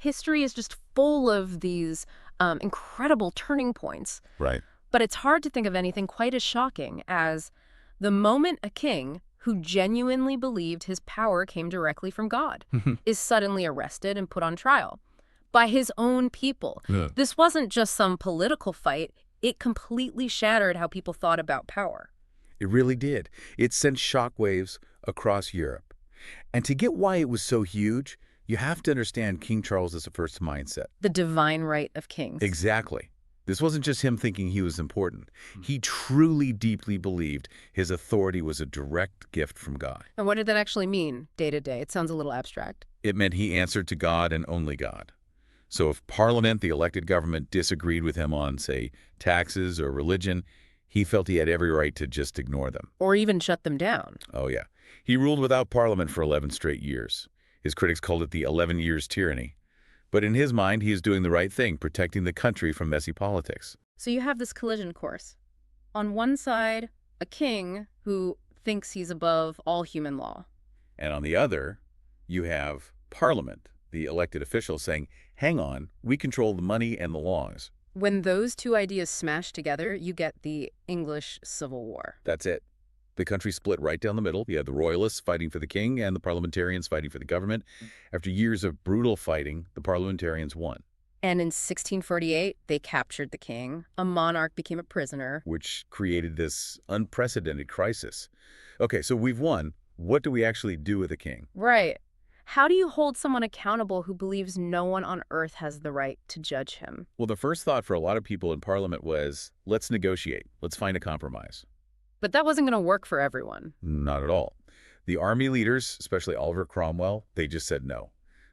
History is just full of these incredible turning points. Right. But it's hard to think of anything quite as shocking as the moment a king who genuinely believed his power came directly from God is suddenly arrested and put on trial by his own people. Yeah. This wasn't just some political fight. It completely shattered how people thought about power. It really did. It sent shockwaves across Europe. And to get why it was so huge, you have to understand King Charles I's mindset. The divine right of kings. Exactly. This wasn't just him thinking he was important. He truly, deeply believed his authority was a direct gift from God. And what did that actually mean day to day? It sounds a little abstract. It meant he answered to God and only God. So if Parliament, the elected government, disagreed with him on, say, taxes or religion, he felt he had every right to just ignore them. Or even shut them down. Oh, yeah. He ruled without Parliament for 11 straight years. His critics called it the 11 years tyranny. But in his mind, he is doing the right thing, protecting the country from messy politics. So you have this collision course. On one side, a king who thinks he's above all human law. And on the other, you have Parliament, the elected officials, saying, hang on, we control the money and the laws. When those two ideas smash together, you get the English Civil War. That's it. The country split right down the middle. You had the Royalists fighting for the king and the Parliamentarians fighting for the government. After years of brutal fighting, the Parliamentarians won. And in 1648, they captured the king. A monarch became a prisoner. Which created this unprecedented crisis. Okay, so we've won. What do we actually do with the king? Right. How do you hold someone accountable who believes no one on earth has the right to judge him? Well, the first thought for a lot of people in Parliament was, let's negotiate. Let's find a compromise. But that wasn't going to work for everyone. Not at all. The army leaders, especially Oliver Cromwell, they just said no.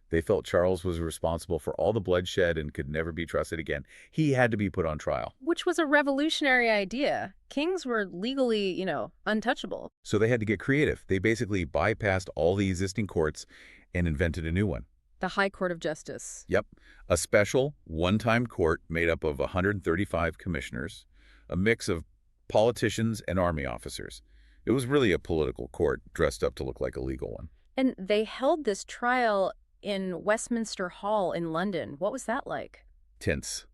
They felt Charles was responsible for all the bloodshed and could never be trusted again. He had to be put on trial. Which was a revolutionary idea. Kings were legally, untouchable. So they had to get creative. They basically bypassed all the existing courts and invented a new one. The High Court of Justice. Yep. A special, one-time court made up of 135 commissioners, a mix of politicians and army officers. It was really a political court dressed up to look like a legal one. And they held this trial in Westminster Hall in London. What was that like? Tense.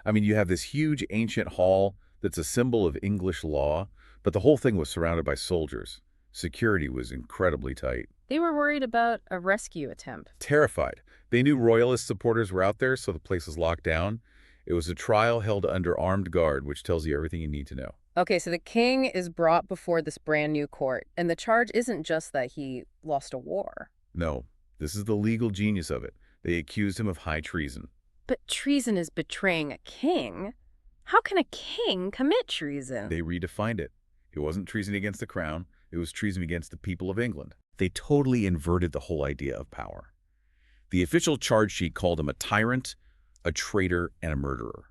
I mean, you have this huge ancient hall that's a symbol of English law, but the whole thing was surrounded by soldiers. Security was incredibly tight. They were worried about a rescue attempt. Terrified. They knew Royalist supporters were out there, so the place was locked down. It was a trial held under armed guard, which tells you everything you need to know. Okay, so the king is brought before this brand new court, and the charge isn't just that he lost a war. No, this is the legal genius of it. They accused him of high treason. But treason is betraying a king. How can a king commit treason? They redefined it. It wasn't treason against the crown. It was treason against the people of England. They totally inverted the whole idea of power. The official charge sheet called him a tyrant, a traitor, and a murderer.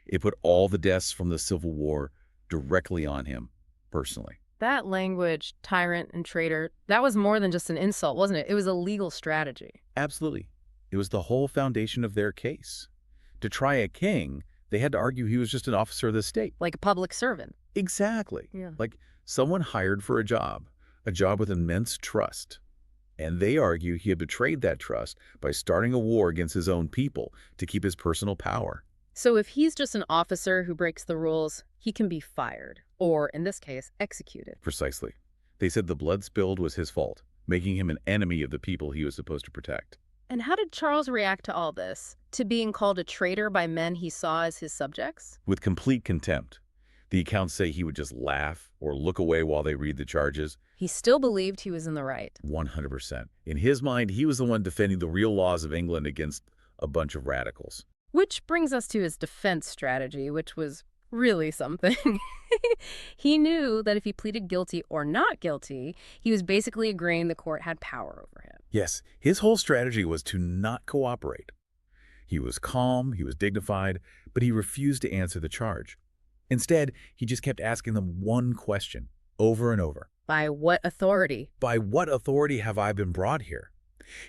It put all the deaths from the Civil War directly on him, personally. That language, tyrant and traitor, that was more than just an insult, wasn't it? It was a legal strategy. Absolutely. It was the whole foundation of their case. To try a king, they had to argue he was just an officer of the state. Like a public servant. Exactly. Yeah. Like someone hired for a job with immense trust. And they argue he had betrayed that trust by starting a war against his own people to keep his personal power. So if he's just an officer who breaks the rules, he can be fired, or in this case, executed. Precisely. They said the blood spilled was his fault, making him an enemy of the people he was supposed to protect. And how did Charles react to all this? To being called a traitor by men he saw as his subjects? With complete contempt. The accounts say he would just laugh or look away while they read the charges. He still believed he was in the right. 100%. In his mind, he was the one defending the real laws of England against a bunch of radicals. Which brings us to his defense strategy, which was really something. He knew that if he pleaded guilty or not guilty, he was basically agreeing the court had power over him. Yes, his whole strategy was to not cooperate. He was calm, he was dignified, but he refused to answer the charge. Instead, he just kept asking them one question, over and over. By what authority? By what authority have I been brought here?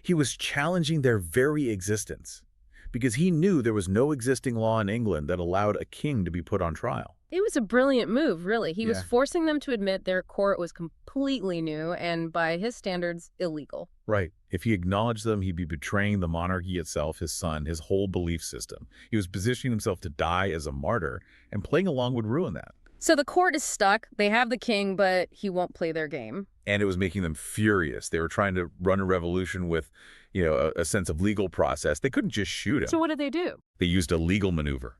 He was challenging their very existence, because he knew there was no existing law in England that allowed a king to be put on trial. It was a brilliant move, really. He was Yeah. forcing them to admit their court was completely new and, by his standards, illegal. Right. If he acknowledged them, he'd be betraying the monarchy itself, his son, his whole belief system. He was positioning himself to die as a martyr, and playing along would ruin that. So the court is stuck. They have the king, but he won't play their game. And it was making them furious. They were trying to run a revolution with, a sense of legal process. They couldn't just shoot him. So what did they do? They used a legal maneuver.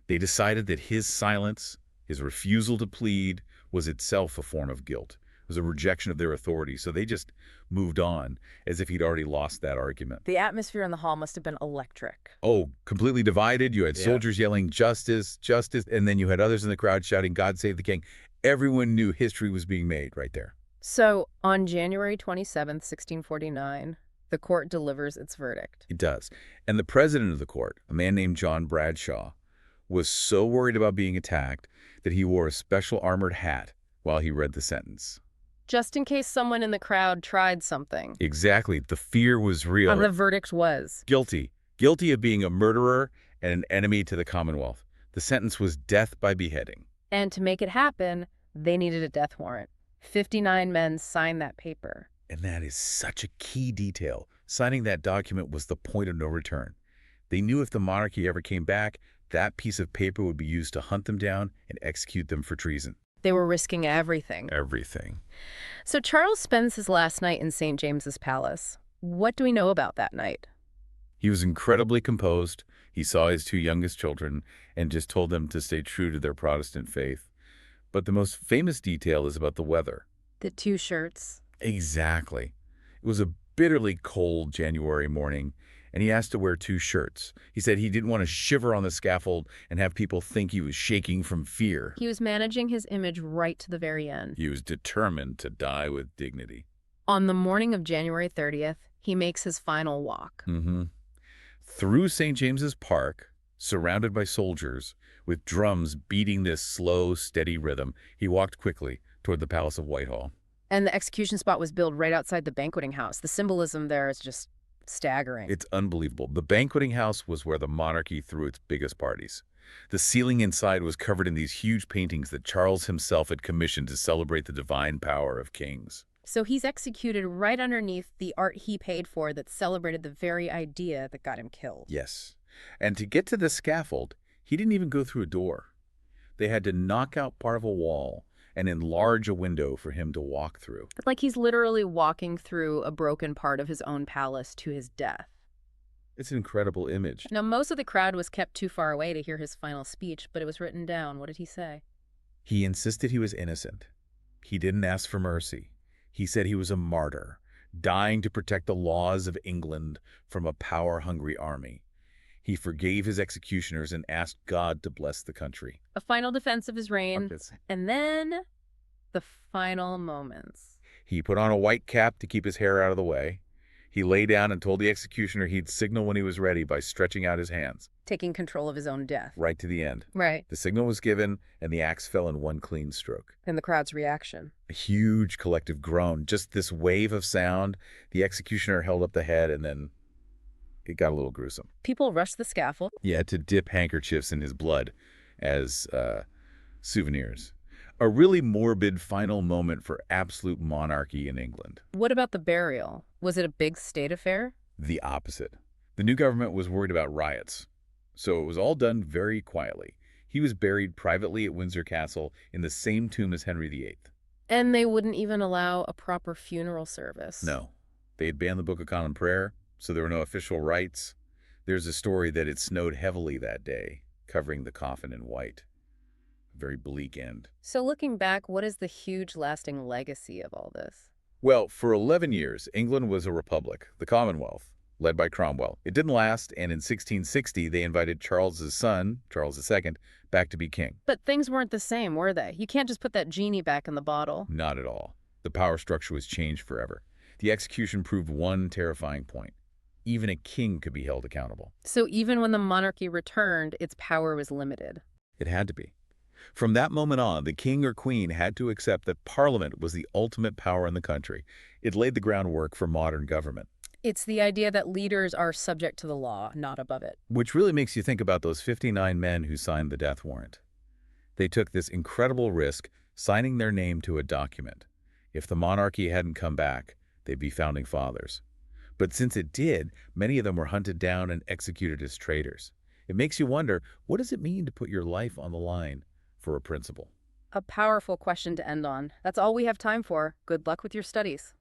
They decided that his silence, his refusal to plead, was itself a form of guilt. It was a rejection of their authority. So they just moved on as if he'd already lost that argument. The atmosphere in the hall must have been electric. Oh, completely divided. You had soldiers yelling, "Justice, justice," and then you had others in the crowd shouting, "God save the king." Everyone knew history was being made right there. So on January 27th, 1649, the court delivers its verdict. It does. And the president of the court, a man named John Bradshaw, was so worried about being attacked that he wore a special armored hat while he read the sentence. Just in case someone in the crowd tried something. Exactly. The fear was real. And the verdict was Guilty. Guilty of being a murderer and an enemy to the Commonwealth. The sentence was death by beheading. And to make it happen, they needed a death warrant. 59 men signed that paper. And that is such a key detail. Signing that document was the point of no return. They knew if the monarchy ever came back, that piece of paper would be used to hunt them down and execute them for treason. They were risking everything. Everything. So Charles spends his last night in St. James's Palace. What do we know about that night? He was incredibly composed. He saw his two youngest children and just told them to stay true to their Protestant faith. But the most famous detail is about the weather. The two shirts. Exactly. It was a bitterly cold January morning, and he asked to wear two shirts. He said he didn't want to shiver on the scaffold and have people think he was shaking from fear. He was managing his image right to the very end. He was determined to die with dignity. On the morning of January 30th, he makes his final walk. Through St. James's Park, surrounded by soldiers, with drums beating this slow, steady rhythm, he walked quickly toward the Palace of Whitehall. And the execution spot was built right outside the banqueting house. The symbolism there is just staggering. It's unbelievable. The banqueting house was where the monarchy threw its biggest parties. The ceiling inside was covered in these huge paintings that Charles himself had commissioned to celebrate the divine power of kings. So he's executed right underneath the art he paid for that celebrated the very idea that got him killed. Yes. And to get to the scaffold, he didn't even go through a door. They had to knock out part of a wall and enlarge a window for him to walk through. Like he's literally walking through a broken part of his own palace to his death. It's an incredible image. Now, most of the crowd was kept too far away to hear his final speech, but it was written down. What did he say? He insisted he was innocent. He didn't ask for mercy. He said he was a martyr, dying to protect the laws of England from a power-hungry army. He forgave his executioners and asked God to bless the country. A final defense of his reign, and then the final moments. He put on a white cap to keep his hair out of the way. He lay down and told the executioner he'd signal when he was ready by stretching out his hands. Taking control of his own death. Right to the end. Right. The signal was given, and the axe fell in one clean stroke. And the crowd's reaction. A huge collective groan. Just this wave of sound. The executioner held up the head, and then it got a little gruesome. People rushed the scaffold. Yeah, to dip handkerchiefs in his blood as souvenirs. A really morbid final moment for absolute monarchy in England. What about the burial? Was it a big state affair? The opposite. The new government was worried about riots, so it was all done very quietly. He was buried privately at Windsor Castle in the same tomb as Henry VIII. And they wouldn't even allow a proper funeral service. No. They had banned the Book of Common Prayer, so there were no official rites. There's a story that it snowed heavily that day, covering the coffin in white. Very bleak end. So looking back, what is the huge lasting legacy of all this? Well, for 11 years, England was a republic, the Commonwealth, led by Cromwell. It didn't last, and in 1660, they invited Charles's son, Charles II, back to be king. But things weren't the same, were they? You can't just put that genie back in the bottle. Not at all. The power structure was changed forever. The execution proved one terrifying point. Even a king could be held accountable. So even when the monarchy returned, its power was limited. It had to be. From that moment on, the king or queen had to accept that Parliament was the ultimate power in the country. It laid the groundwork for modern government. It's the idea that leaders are subject to the law, not above it. Which really makes you think about those 59 men who signed the death warrant. They took this incredible risk signing their name to a document. If the monarchy hadn't come back, they'd be founding fathers. But since it did, many of them were hunted down and executed as traitors. It makes you wonder, what does it mean to put your life on the line for a principle? A powerful question to end on. That's all we have time for. Good luck with your studies.